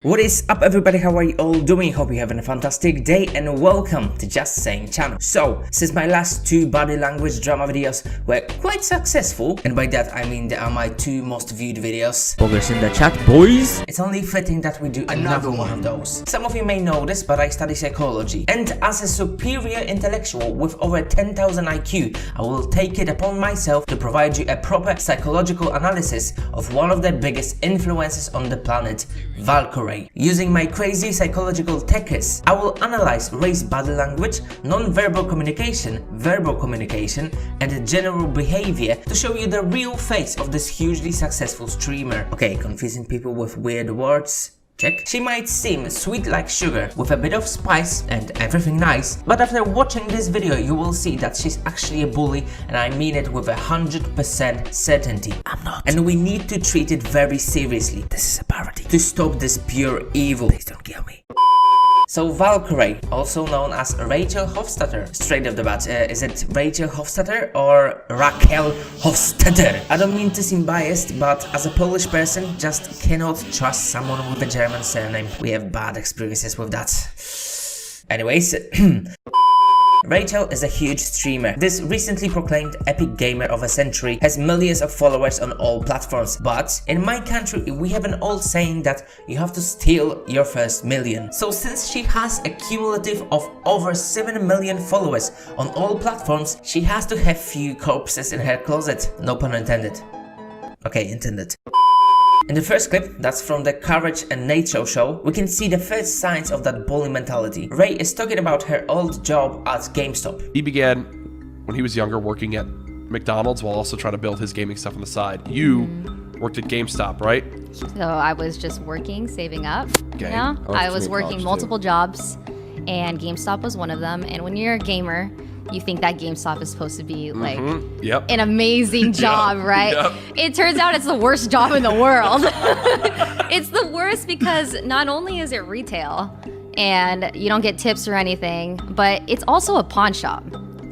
What is up everybody, how are you all doing? Hope you're having a fantastic day and welcome to Just Saying channel. So, since my last two body language drama videos were quite successful, and by that I mean they are my two most viewed videos. Boggers in the chat, boys! It's only fitting that we do another one of those. Some of you may know this, but I study psychology, and as a superior intellectual with over 10,000 IQ, I will take it upon myself to provide you a proper psychological analysis of one of the biggest influences on the planet, Valkyrae. Using my crazy psychological techniques, I will analyze Ray's body language, non-verbal communication, verbal communication, and general behavior to show you the real face of this hugely successful streamer. Okay, confusing people with weird words. Check. She might seem sweet like sugar with a bit of spice and everything nice, but after watching this video you will see that she's actually a bully, and I mean it with 100% certainty. I'm not. And we need to treat it very seriously. This is a parody. To stop this pure evil. Please don't kill me. So Valkyrae, also known as Rachel Hofstadter. Straight off the bat, is it Rachel Hofstadter or Raquel Hofstadter? I don't mean to seem biased, but as a Polish person, just cannot trust someone with a German surname. We have bad experiences with that. Anyways, Rachel is a huge streamer. This recently proclaimed epic gamer of a century has millions of followers on all platforms. But in my country, we have an old saying that you have to steal your first million. So since she has a cumulative of over 7 million followers on all platforms, she has to have few corpses in her closet. No pun intended. Okay, intended. In the first clip, that's from the Courage and Nature show, we can see the first signs of that bully mentality. Ray is talking about her old job at GameStop. He began when he was younger working at McDonald's while also trying to build his gaming stuff on the side. You worked at GameStop, right? So I was just working, saving up. Okay. You know? I was working multiple jobs, and GameStop was one of them. And when you're a gamer, you think that GameStop is supposed to be like an amazing job, right? Yep. It turns out it's the worst job in the world. It's the worst because not only is it retail and you don't get tips or anything, but it's also a pawn shop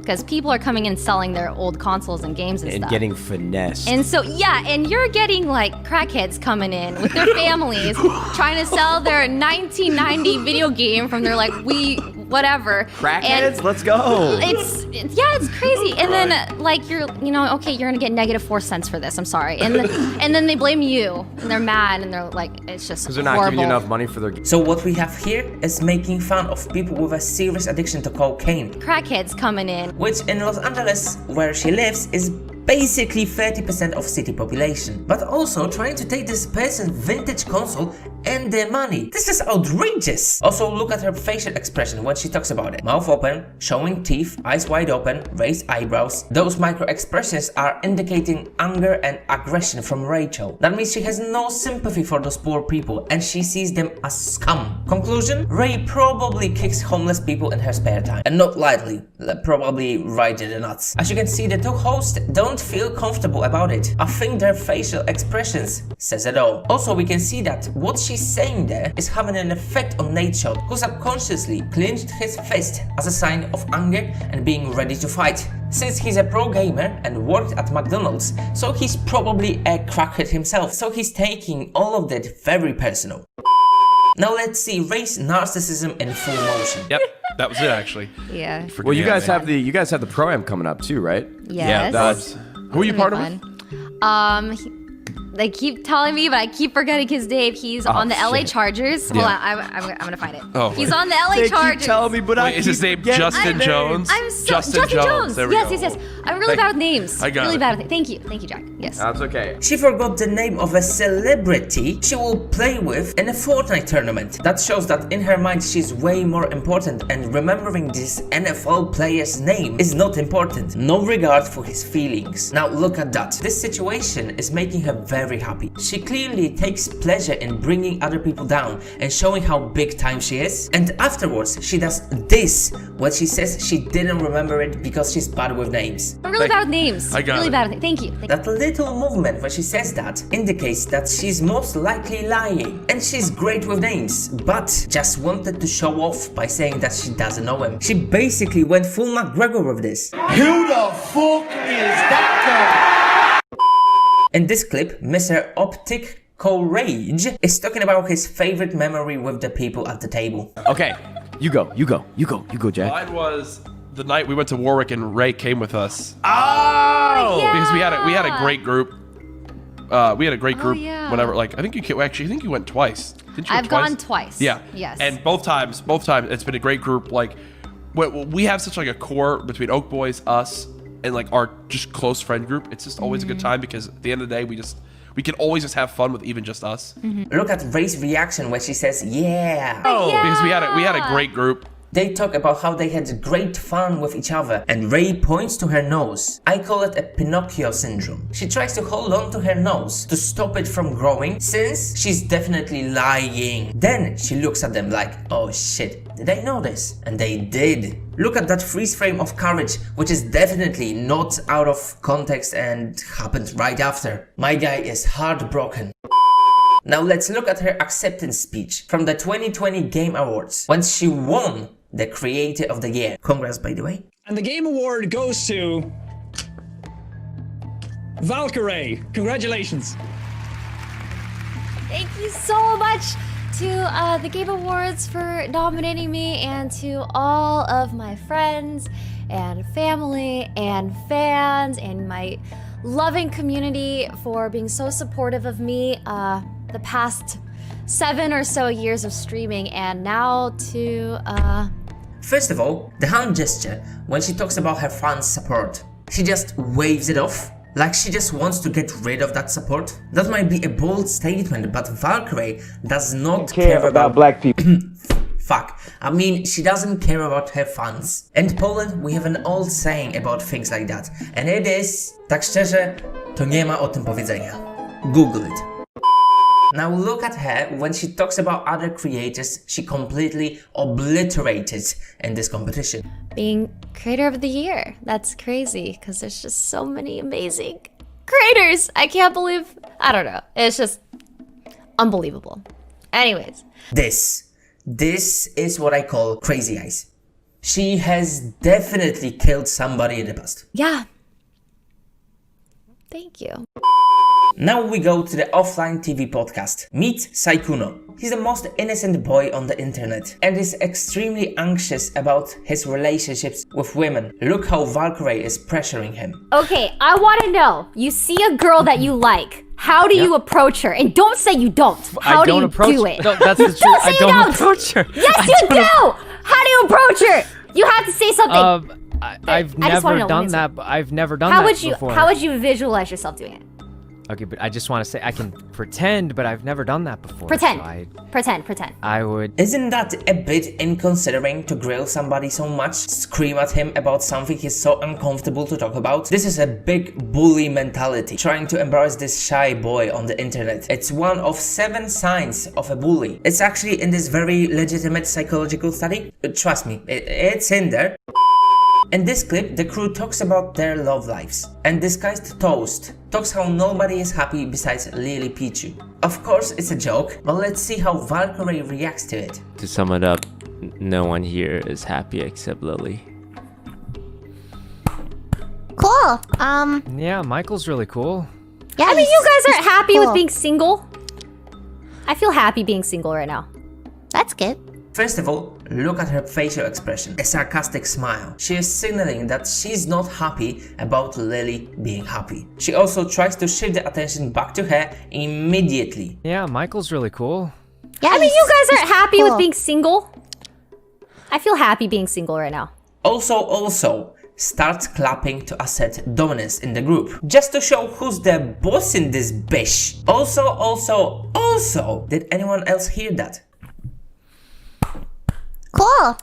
because people are coming in selling their old consoles and games and stuff. Getting finessed. And so, yeah, and you're getting like crackheads coming in with their families trying to sell their 1990 video game from their like Wii whatever. Crackheads, let's go. It's crazy. And then like you're okay, you're gonna get -4 cents for this. I'm sorry. And then they blame you and they're mad and they're like, it's just because they're not giving you enough money for their game. So what we have here is making fun of people with a serious addiction to cocaine. Crackheads coming in. Which in Los Angeles, where she lives, is basically 30% of city population. But also trying to take this person's vintage console and their money. This is outrageous. Also look at her facial expression when she talks about it. Mouth open, showing teeth, eyes wide open, raised eyebrows. Those micro expressions are indicating anger and aggression from Rachel. That means she has no sympathy for those poor people and she sees them as scum. Conclusion? Ray probably kicks homeless people in her spare time. And not lightly, probably right in the nuts. As you can see, the two hosts don't feel comfortable about it. I think their facial expressions says it all. Also, we can see that what she's saying there is having an effect on Nature, who subconsciously clenched his fist as a sign of anger and being ready to fight. Since he's a pro gamer and worked at McDonald's, so he's probably a crackhead himself, so he's taking all of that very personal. Now let's see Ray's narcissism in full motion. Yep, that was it actually. Yeah. Well, you guys have the pro-am coming up too, right? Yes. Yeah, who are you part of? They keep telling me, but I keep forgetting his name. He's on the LA Chargers. Yeah. Hold on, I'm gonna find it. Oh, he's on the LA Chargers. Keep telling me, but Wait, is his name Justin Jones? Justin Jones. There we go. Yes. I'm really bad with names. I got really it. bad with Thank you, Jack. Yes. That's okay. She forgot the name of a celebrity she will play with in a Fortnite tournament. That shows that in her mind she's way more important, and remembering this NFL player's name is not important. No regard for his feelings. Now look at that. This situation is making her very happy. She clearly takes pleasure in bringing other people down and showing how big time she is. And afterwards she does this when she says she didn't remember it because she's bad with names. I'm really bad with names. I got really it. bad with Thank you. That little movement when she says that indicates that she's most likely lying, and she's great with names, but just wanted to show off by saying that she doesn't know him. She basically went full McGregor with this. Who the fuck is that guy? In this clip, Mr. Optic Courage is talking about his favorite memory with the people at the table. Okay, you go, Jack. Mine was the night we went to Warwick and Ray came with us. Oh! Yeah. Because we had a great group. We had a great group. yeah. Whenever, like, I think you went twice. Didn't you? I've gone twice. Yeah. Yes. And both times, it's been a great group. Like, we have such like a core between Oak Boys, us, and like our just close friend group. It's just always a good time because at the end of the day, we can always just have fun with even just us. Look at Ray's reaction when she says, yeah. Because we had a great group. They talk about how they had great fun with each other, and Ray points to her nose. I call it a Pinocchio syndrome. She tries to hold on to her nose to stop it from growing, since she's definitely lying. Then she looks at them like, oh shit, did I know this? And they did. Look at that freeze frame of courage, which is definitely not out of context and happened right after. My guy is heartbroken. Now let's look at her acceptance speech from the 2020 Game Awards, when she won the Creator of the Year. Congrats, by the way. And the Game Award goes to Valkyrae. Congratulations. Thank you so much to the Game Awards for nominating me, and to all of my friends and family and fans and my loving community for being so supportive of me the past 7 or so years of streaming, and now to First of all, the hand gesture when she talks about her fans' support. She just waves it off, like she just wants to get rid of that support. That might be a bold statement, but Valkyrae does not care about black people. Fuck. I mean, she doesn't care about her fans. In Poland, we have an old saying about things like that. And it is, tak szczerze, to nie ma o tym powiedzenia. Google it. Now look at her when she talks about other creators she completely obliterated in this competition. being Creator of the Year. That's crazy, because there's just so many amazing creators. I can't believe, I don't know. It's just unbelievable. Anyways. This is what I call crazy eyes. She has definitely killed somebody in the past. Yeah. Thank you. Now we go to the offline TV podcast. Meet Saikuno. He's the most innocent boy on the internet and is extremely anxious about his relationships with women. Look how Valkyrae is pressuring him. Okay, I want to know. You see a girl that you like. How do you approach her? And don't say you don't. How do you do it? No, that's the truth. Don't say I you don't don't. approach her. Yes, you do. How do you approach her? You have to say something. I've I just wanna never know, done Lindsay. that. I've never done How that would you? before. How would you visualize yourself doing it? Okay, but I just want to say I can pretend, but I've never done that before. Pretend. So Pretend. I would. Isn't that a bit inconsiderate to grill somebody so much? Scream at him about something he's so uncomfortable to talk about? This is a big bully mentality, trying to embarrass this shy boy on the internet. It's one of 7 signs of a bully. It's actually in this very legitimate psychological study. Trust me, it's in there. In this clip, the crew talks about their love lives, and disguised Toast talks how nobody is happy besides Lily Pichu. Of course, it's a joke, but let's see how Valkyrae reacts to it. To sum it up, no one here is happy except Lily. Cool. Yeah, Michael's really cool. Yeah. I mean, you guys aren't happy with being single. I feel happy being single right now. That's good. First of all, look at her facial expression, a sarcastic smile. She is signaling that she's not happy about Lily being happy. She also tries to shift the attention back to her immediately. Yeah, Michael's really cool. Yeah. I mean, you guys aren't happy with being single. I feel happy being single right now. Also, start clapping to assert dominance in the group, just to show who's the boss in this bish. Also, did anyone else hear that? Cool.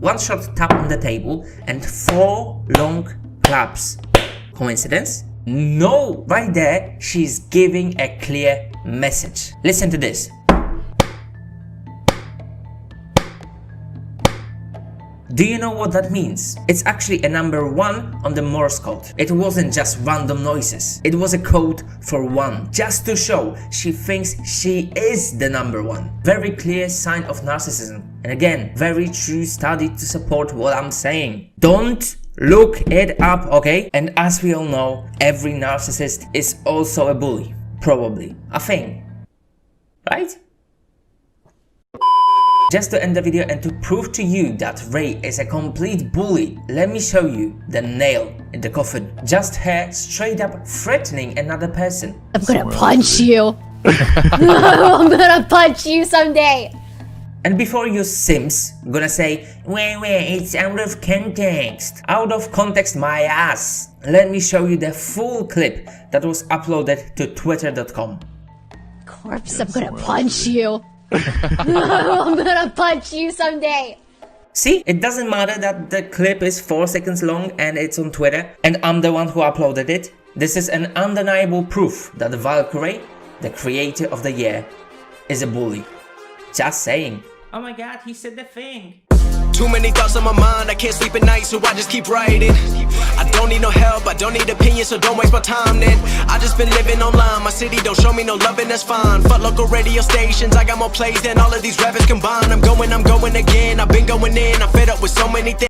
One short tap on the table and 4 long claps. Coincidence? No! Right there, she's giving a clear message. Listen to this. Do you know what that means? It's actually a number 1 on the Morse code. It wasn't just random noises. It was a code for 1. Just to show she thinks she is the number 1. Very clear sign of narcissism. And again, very true study to support what I'm saying. Don't look it up, okay? And as we all know, every narcissist is also a bully. Probably. A thing. right? Just to end the video and to prove to you that Ray is a complete bully, let me show you the nail in the coffin. Just her straight up threatening another person. I'm gonna punch you. I'm gonna punch you someday. And before you sims gonna say, wait, it's out of context. Out of context my ass. Let me show you the full clip that was uploaded to twitter.com. Corpse, I'm gonna punch you. I'm gonna punch you someday. See, it doesn't matter that the clip is 4 seconds long and it's on Twitter and I'm the one who uploaded it. This is an undeniable proof that Valkyrae, the creator of the year, is a bully. Just saying. Oh my god, he said the thing. Too many thoughts on my mind, I can't sleep at night, so I just keep writing. I don't need no help, I don't need opinions, so don't waste my time then. I just been living online, my city don't show me no loving, that's fine. Fuck local radio stations, I got more plays than all of these rappers combined. I'm going again, I've been going in.